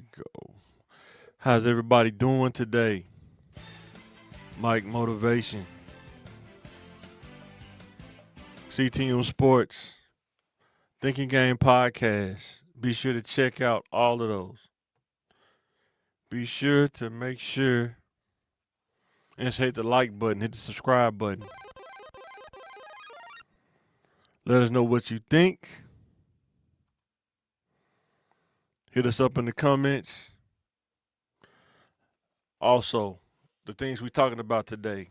we go. How's everybody doing today? Mike Motivation, CTM Sports, Thinking Game Podcast. Be sure to check out all of those. Be sure to make sure and just hit the like button, hit the subscribe button. Let us know what you think. Hit us up in the comments. Also, the things we're talking about today.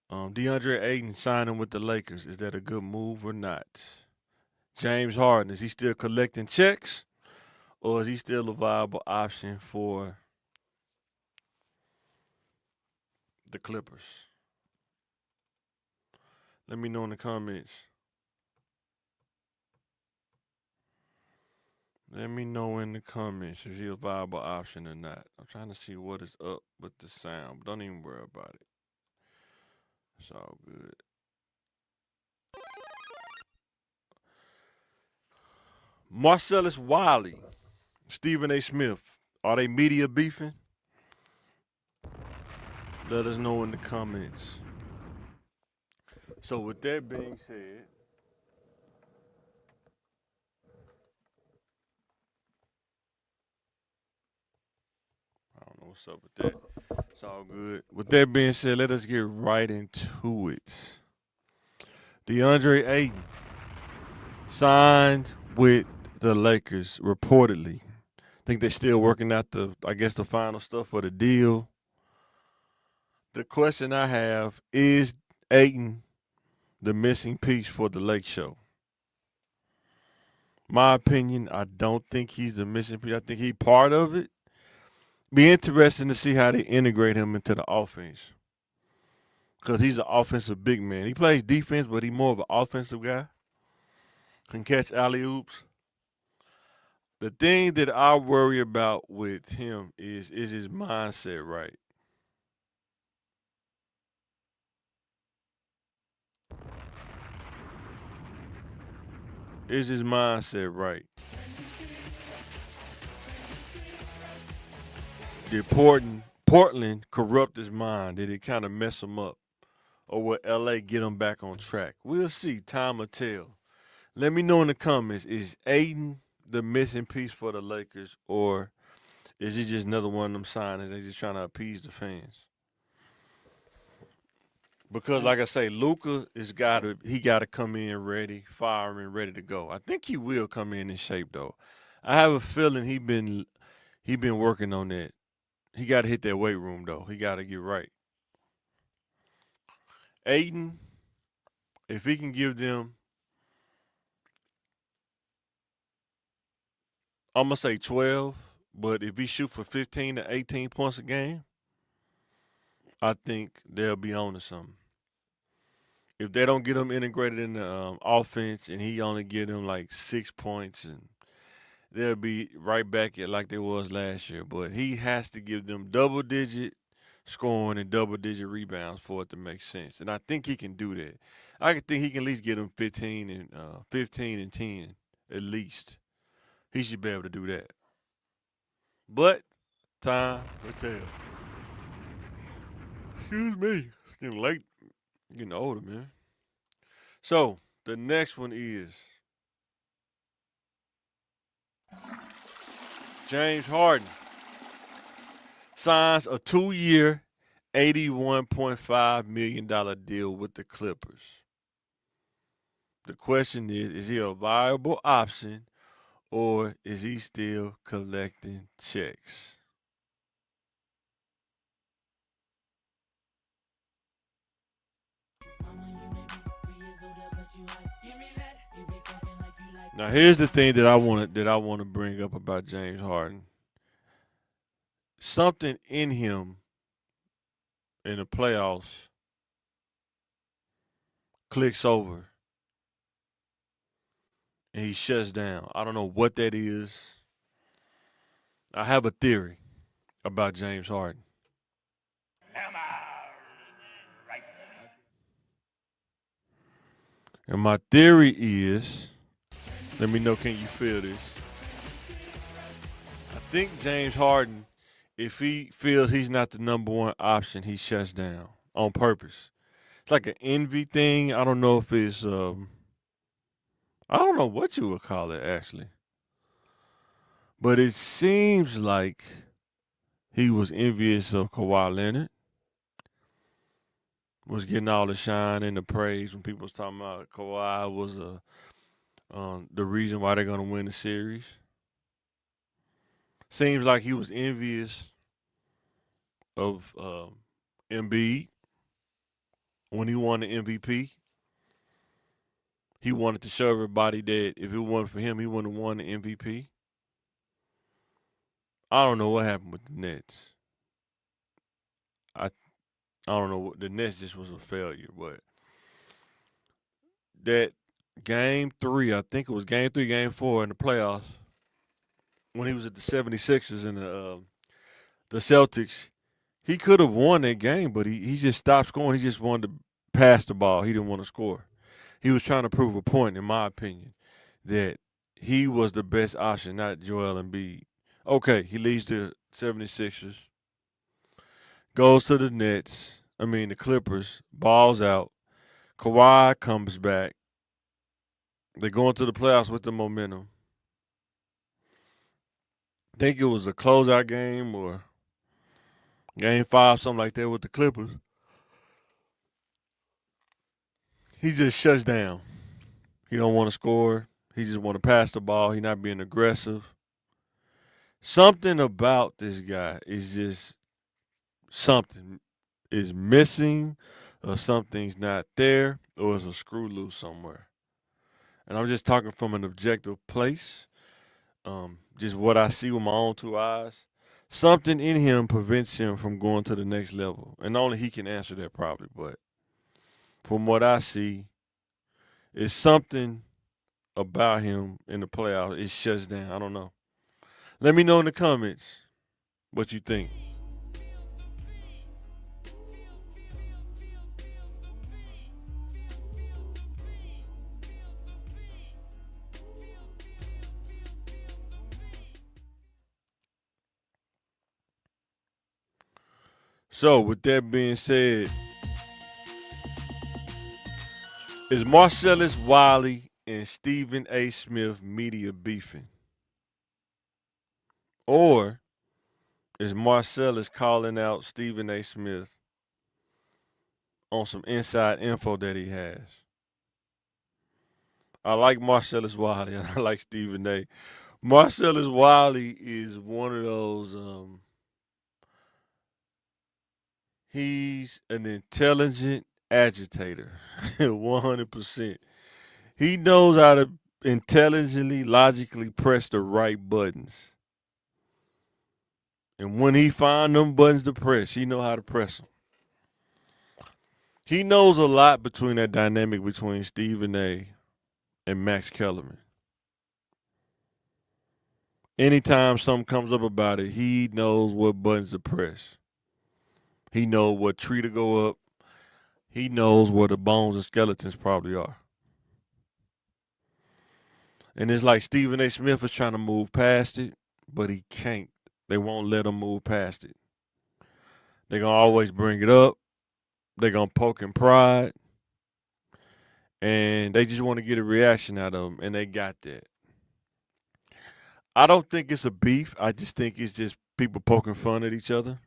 DeAndre Ayton signing with the Lakers. Is that a good move or not? James Harden, is he still collecting checks or is he still a viable option for the Clippers? Let me know in the comments. Let me know in the comments if he a viable option or not. I'm trying to see what is up with the sound. Don't even worry about it. It's all good. Marcellus Wiley, Stephen A. Smith, are they media beefing? Let us know in the comments. So with that being said, I don't know what's up with that. It's all good. With that being said, let us get right into it. DeAndre Ayton signed with the Lakers reportedly. I think they're still working out the final stuff for the deal. The question I have is Ayton the missing piece for the Lake Show? My opinion, I don't think he's the missing piece. I think he's part of it. Be interesting to see how they integrate him into the offense. Because he's an offensive big man. He plays defense, but he's more of an offensive guy. Can catch alley oops. The thing that I worry about with him is his mindset right? Is his mindset right? Did Portland corrupt his mind? Did it kind of mess him up? Or will LA get him back on track? We'll see. Time will tell. Let me know in the comments. Is Ayton the missing piece for the Lakers, or is he just another one of them signings? They just trying to appease the fans? Because, like I say, Luca got to come in ready, firing, ready to go. I think he will come in shape though. I have a feeling he been working on that. He got to hit that weight room though. He got to get right. Ayton, if he can give them, I'm gonna say 12, but if he shoot for 15 to 18 points a game, I think they'll be on to something. If they don't get him integrated in the offense and he only get them like 6 points, and they'll be right back at like they was last year. But he has to give them double digit scoring and double digit rebounds for it to make sense. And I think he can do that. I think he can at least get them 15 and 10 at least. He should be able to do that. But time will tell. Excuse me. It's getting late. Getting older, man. So the next one is James Harden signs a 2-year, $81.5 million deal with the Clippers. The question is he a viable option or is he still collecting checks? Now here's the thing that I want to bring up about James Harden. Something in him in the playoffs clicks over and he shuts down. I don't know what that is. I have a theory about James Harden. Am I right? And my theory is, let me know, can you feel this? think James Harden, if he feels he's not the number one option, he shuts down on purpose. It's like an envy thing. I don't know if it's I don't know what you would call it actually, but it seems like he was envious of Kawhi Leonard, was getting all the shine and the praise when people was talking about Kawhi was the reason why they're gonna win the series. Seems like he was envious of Embiid when he won the MVP. He wanted to show everybody that if it wasn't for him, he wouldn't have won the MVP. I don't know what happened with the Nets. I I don't know what the Nets just was a failure, but that game three, I think it was game three, game four in the playoffs, when he was at the 76ers and the Celtics, he could have won that game, but he just stopped scoring. He just wanted to pass the ball. He didn't want to score. He was trying to prove a point, in my opinion, that he was the best option, not Joel Embiid. Okay, he leaves the 76ers, goes to the Nets, the Clippers, balls out. Kawhi comes back. They go into the playoffs with the momentum. Think it was a closeout game or game five, something like that with the Clippers. He just shuts down. He don't want to score. He just want to pass the ball. He not being aggressive. Something about this guy is just something is missing, or something's not there, or it's a screw loose somewhere. And I'm just talking from an objective place, just what I see with my own two eyes. Something in him prevents him from going to the next level, and only he can answer that probably. But from what I see, it's something about him in the playoffs. It shuts down. I don't know. Let me know in the comments what you think. So, with that being said, is Marcellus Wiley and Stephen A. Smith media beefing? Or is Marcellus calling out Stephen A. Smith on some inside info that he has? I like Marcellus Wiley and I like Stephen A. Marcellus Wiley is one of those, he's an intelligent agitator, 100%. He knows how to intelligently, logically press the right buttons. And when he find them buttons to press, he know how to press them. He knows a lot between that dynamic between Stephen A. and Max Kellerman. Anytime something comes up about it, he knows what buttons to press. He knows what tree to go up. He knows where the bones and skeletons probably are. And it's like Stephen A. Smith is trying to move past it, but he can't. They won't let him move past it. They're going to always bring it up. They're going to poke and prod. And they just want to get a reaction out of him, and they got that. I don't think it's a beef. I just think it's just people poking fun at each other.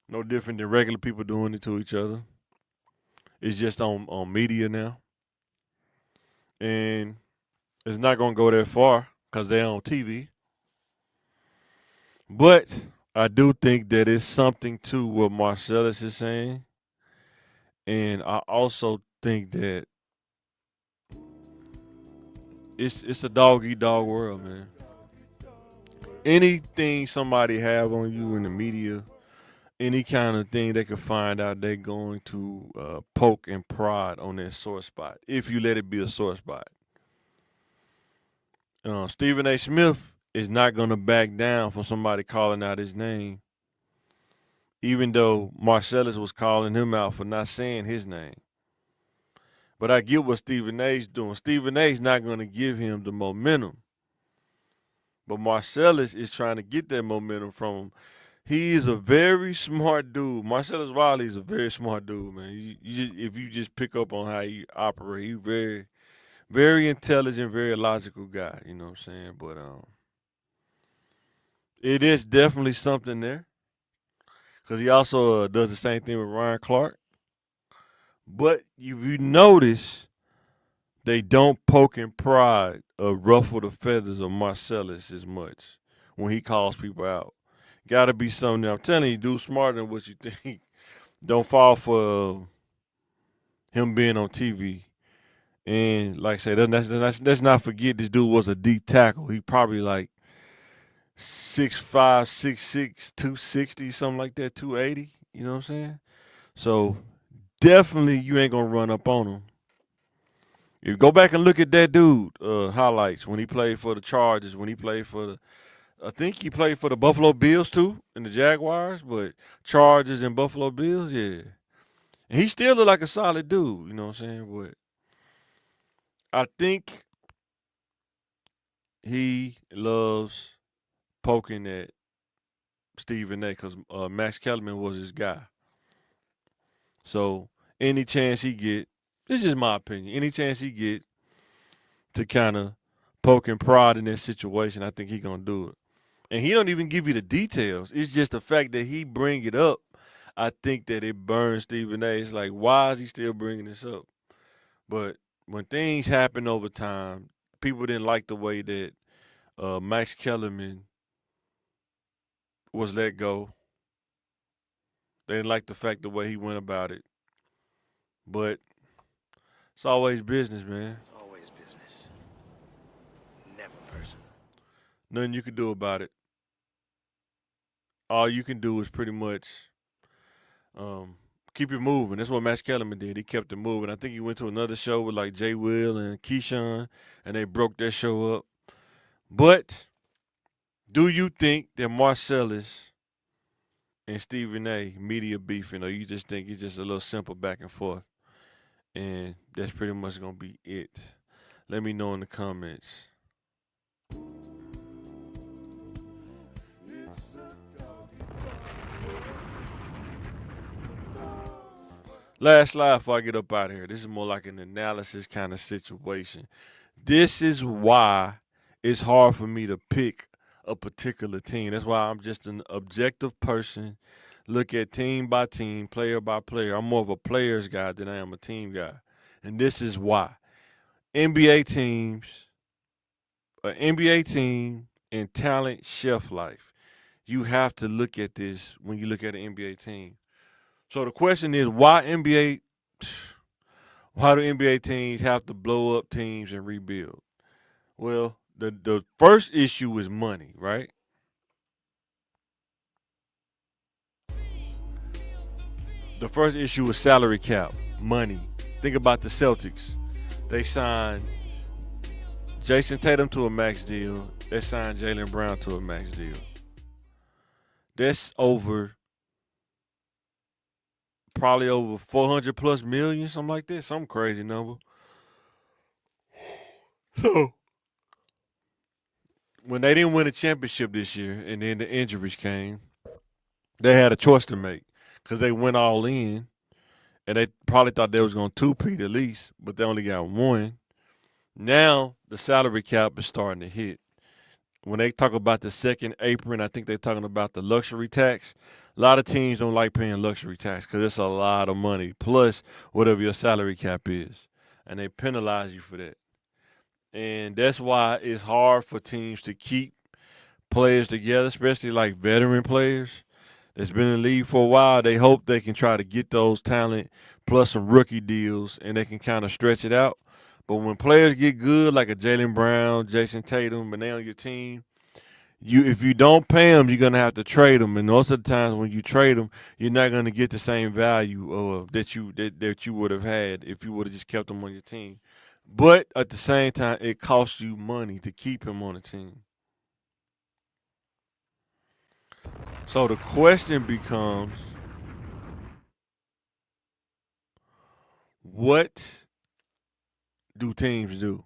No different than regular people doing it to each other. It's just on media now. And it's not going to go that far because they're on TV. But I do think that it's something to what Marcellus is saying. And I also think that it's a dog eat dog world, man. Anything somebody have on you in the media, any kind of thing they can find out, they're going to poke and prod on that sore spot if you let it be a sore spot. Stephen A. Smith is not going to back down from somebody calling out his name, even though Marcellus was calling him out for not saying his name. But I get what Stephen A's doing. Stephen A's not going to give him the momentum But Marcellus is trying to get that momentum from him. He is a very smart dude. Marcellus Wiley is a very smart dude, man. If you just pick up on how he operates, he's very, very intelligent, very logical guy. You know what I'm saying? But it is definitely something there because he also does the same thing with Ryan Clark. But if you notice, they don't poke and prod or ruffle the feathers of Marcellus as much when he calls people out. Got to be something there. I'm telling you, dude, smarter than what you think. Don't fall for him being on TV. And like I said, let's not forget this dude was a D tackle. He probably like 6'5", 6'6", 260, something like that, 280. You know what I'm saying? So definitely you ain't gonna run up on him. If you go back and look at that dude highlights when he played for the Chargers, when he played for the, I think he played for the Buffalo Bills too, and the Jaguars, but Chargers and Buffalo Bills, yeah. And he still look like a solid dude, you know what I'm saying? But I think he loves poking at Stephen A. because Max Kellerman was his guy. So any chance he get, this is just my opinion. Any chance he get to kind of poke and prod in this situation, I think he gonna do it. And he don't even give you the details. It's just the fact that he bring it up. I think that it burns Stephen A. It's like, why is he still bringing this up? But when things happen over time, people didn't like the way that Max Kellerman was let go. They didn't like the fact the way he went about it. But it's always business, man. Always business. Never personal. Nothing you can do about it. All you can do is pretty much um, keep it moving. That's what Max Kellerman did. He kept it moving. I think he went to another show with like Jay Will and Keyshawn, and they broke that show up. But do you think that Marcellus and Stephen A. media beefing, or you just think it's just a little simple back and forth, and that's pretty much gonna be it? Let me know in the comments. Last slide before I get up out of here. This is more like an analysis kind of situation. This is why it's hard for me to pick a particular team. That's why I'm just an objective person. Look at team by team, player by player. I'm more of a players guy than I am a team guy. And this is why. NBA teams, an NBA team and talent shelf life. You have to look at this when you look at an NBA team. So the question is, why do NBA teams have to blow up teams and rebuild? Well, the first issue is money, right? The first issue is salary cap, money. Think about the Celtics. They signed Jason Tatum to a max deal. They signed Jalen Brown to a max deal. That's over probably over 400 plus million, something like that, some crazy number. So when they didn't win a championship this year, and then the injuries came, they had a choice to make because they went all in, and they probably thought they was going to two-peat at least, but they only got one. Now the salary cap is starting to hit. When they talk about the second apron, I think they're talking about the luxury tax. A lot of teams don't like paying luxury tax because it's a lot of money plus whatever your salary cap is, and they penalize you for that. And that's why it's hard for teams to keep players together, especially like veteran players that's been in the league for a while. They hope they can try to get those talent plus some rookie deals, and they can kind of stretch it out. But when players get good, like a Jalen Brown, Jason Tatum, and they on your team, if you don't pay them, you're gonna have to trade them. And most of the times when you trade them, you're not gonna get the same value that you would have had if you would have just kept them on your team. But at the same time, it costs you money to keep him on the team. So the question becomes, what do teams do?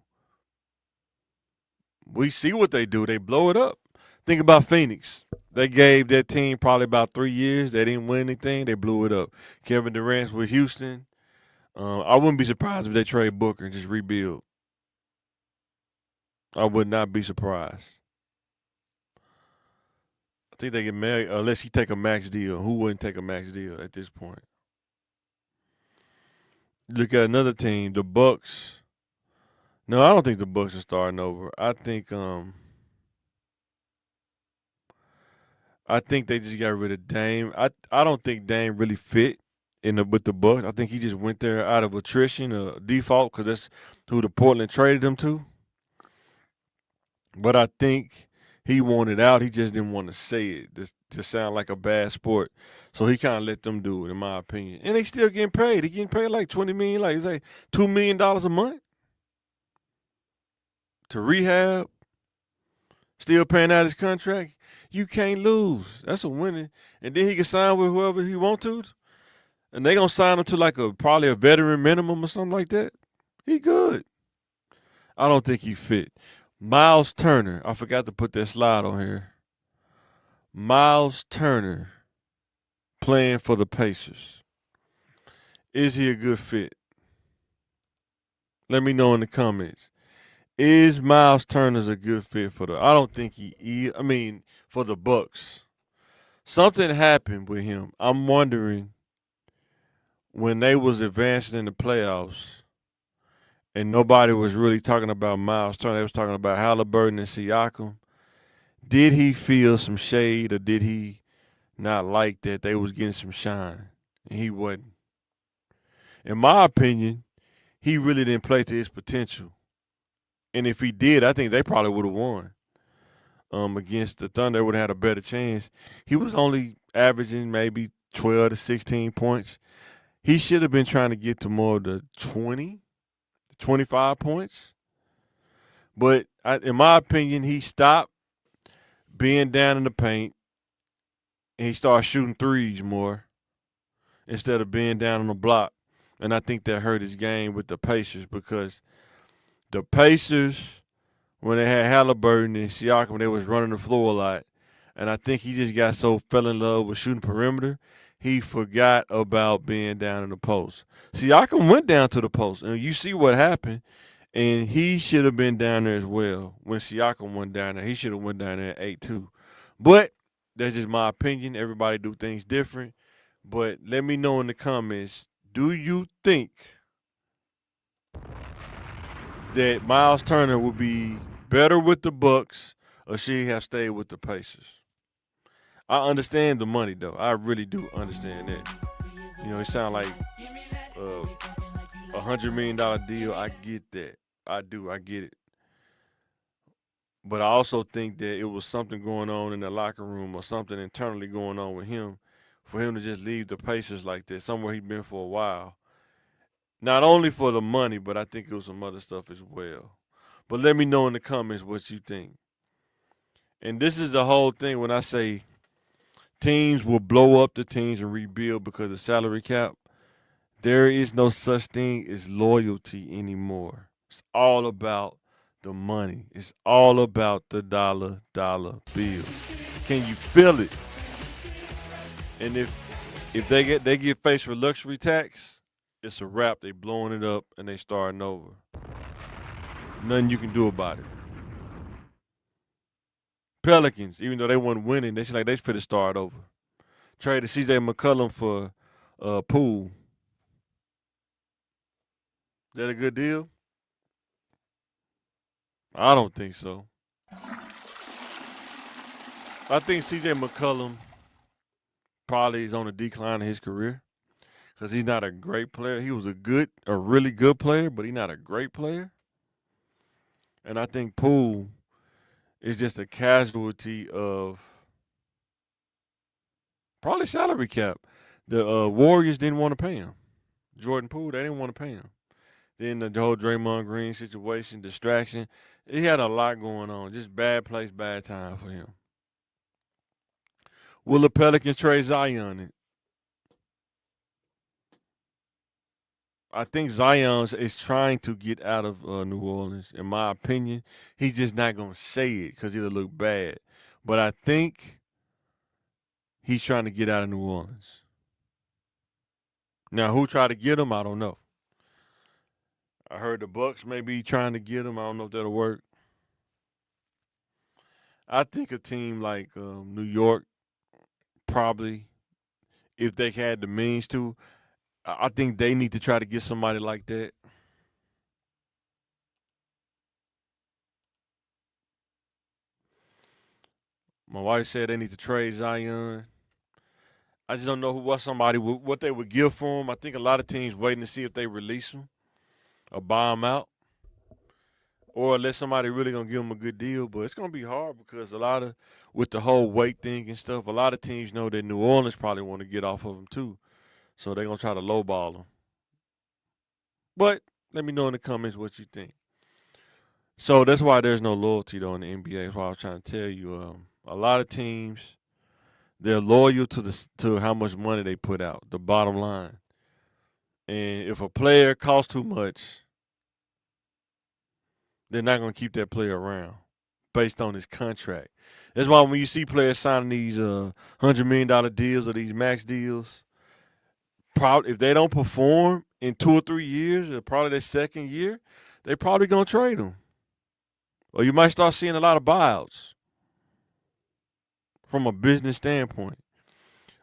We see what they do. They blow it up. Think about Phoenix. They gave that team probably about 3 years. They didn't win anything. They blew it up. Kevin Durant's with Houston. I wouldn't be surprised if they trade Booker and just rebuild. I would not be surprised. I think they get married unless he take a max deal. Who wouldn't take a max deal at this point? Look at another team, the Bucks. No, I don't think the Bucks are starting over. I think they just got rid of Dame. I don't think Dame really fit with the Bucks. I think he just went there out of attrition or default because that's who the Portland traded him to. But I think he wanted out. He just didn't want to say it to sound like a bad sport. So he kind of let them do it, in my opinion. And they still getting paid. He getting paid like $20 million, like $2 million a month to rehab. Still paying out his contract. You can't lose. That's a winning. And then he can sign with whoever he want to. And they gonna sign him to like probably a veteran minimum or something like that. He good. I don't think he fit. Miles Turner. I forgot to put that slide on here. Miles Turner playing for the Pacers. Is he a good fit? Let me know in the comments. Is Miles Turner a good fit for I don't think he is. I mean, for the Bucks. Something happened with him. I'm wondering when they was advancing in the playoffs and nobody was really talking about Miles Turner. They was talking about Halliburton and Siakam. Did he feel some shade or did he not like that they was getting some shine? And he wasn't. In my opinion, he really didn't play to his potential. And if he did, I think they probably would have won. Against the Thunder, would have had a better chance. He was only averaging maybe 12 to 16 points. He should have been trying to get to more of the 20, 25 points. But in my opinion, he stopped being down in the paint and he started shooting threes more instead of being down on the block. And I think that hurt his game with the Pacers because the Pacers, when they had Halliburton and Siakam, they was running the floor a lot. And I think he just fell in love with shooting perimeter, he forgot about being down in the post. Siakam went down to the post, and you see what happened. And he should have been down there as well. When Siakam went down there, he should have went down there at 8 too. But that's just my opinion. Everybody do things different. But let me know in the comments, do you think that Miles Turner would be better with the Bucks or should he have stayed with the Pacers? I understand the money though. I really do understand that. It sounds like $100 million deal. I get that. I do. I get it. But I also think that it was something going on in the locker room or something internally going on with him for him to just leave the Pacers like that, somewhere he'd been for a while. Not only for the money, but I think it was some other stuff as well. But let me know in the comments what you think. And this is the whole thing when I say teams will blow up the teams and rebuild because of salary cap. There is no such thing as loyalty anymore. It's all about the money. It's all about the dollar bill. Can you feel it? And if they get faced with luxury tax, it's a wrap. They blowing it up and they starting over. Nothing you can do about it. Pelicans, even though they weren't winning, they seem like they fit start over. Traded C.J. McCollum for Poole. Is that a good deal? I don't think so. I think C.J. McCollum probably is on a decline in his career because he's not a great player. He was a really good player, but he's not a great player. And I think Poole is just a casualty of probably salary cap. The Warriors didn't want to pay him. Jordan Poole, they didn't want to pay him. Then the whole Draymond Green situation, distraction. He had a lot going on. Just bad place, bad time for him. Will the Pelicans trade Zion? I think Zion is trying to get out of New Orleans. In my opinion, he's just not gonna say it because it'll look bad. But I think he's trying to get out of New Orleans. Now, who tried to get him? I don't know. I heard the Bucks may be trying to get him. I don't know if that'll work. I think a team like New York probably, if they had the means to, I think they need to try to get somebody like that. My wife said they need to trade Zion. I just don't know what they would give for him. I think a lot of teams waiting to see if they release him or buy him out, or let somebody really gonna give him a good deal. But it's gonna be hard because with the whole weight thing and stuff, a lot of teams know that New Orleans probably want to get off of him too, so they're gonna try to lowball him. But let me know in the comments what you think. So that's why there's no loyalty though in the NBA. That's why I was trying to tell you. A lot of teams, they're loyal to how much money they put out, the bottom line. And if a player costs too much, they're not going to keep that player around based on his contract. That's why when you see players signing these $100 million deals or these max deals, if they don't perform in 2 or 3 years, or probably their second year, they're probably going to trade them. Or you might start seeing a lot of buyouts from a business standpoint.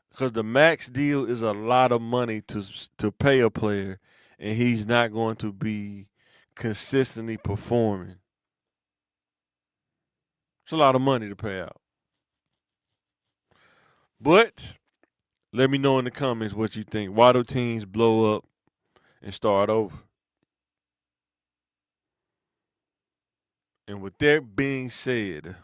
Because the max deal is a lot of money to pay a player, and he's not going to be consistently performing. It's a lot of money to pay out. But let me know in the comments what you think. Why do teams blow up and start over? And with that being said,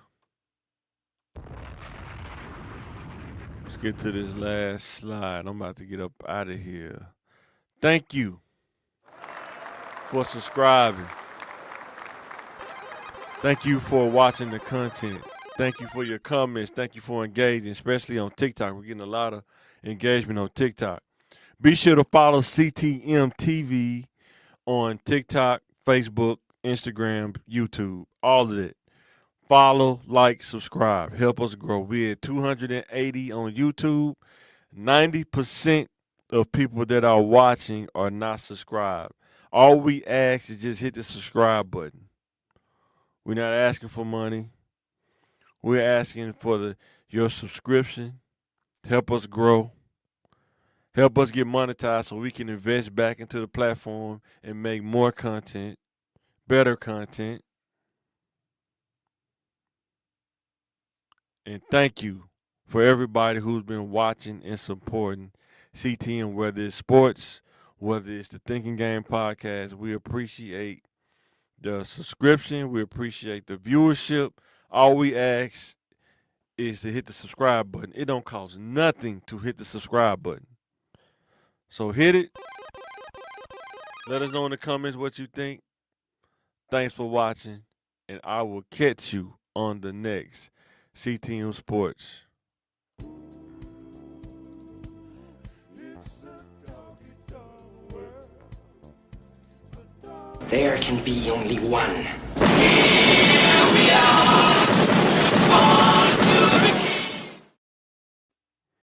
let's get to this last slide. I'm about to get up out of here. Thank you for subscribing. Thank you for watching the content. Thank you for your comments. Thank you for engaging, especially on TikTok. We're getting a lot of engagement on TikTok. Be sure to follow CTM TV on TikTok, Facebook, Instagram, YouTube, all of it. Follow, like, subscribe. Help us grow. We're at 280 on YouTube. 90% of people that are watching are not subscribed. All we ask is just hit the subscribe button. We're not asking for money. We're asking for your subscription to help us grow, help us get monetized so we can invest back into the platform and make more content, better content. And thank you for everybody who's been watching and supporting CTM, whether it's sports, whether it's the Thinking Game podcast. We appreciate the subscription. We appreciate the viewership. All we ask is to hit the subscribe button. It don't cost nothing to hit the subscribe button. So hit it. Let us know in the comments what you think. Thanks for watching, and I will catch you on the next CTM Sports. There can be only one. Here we are!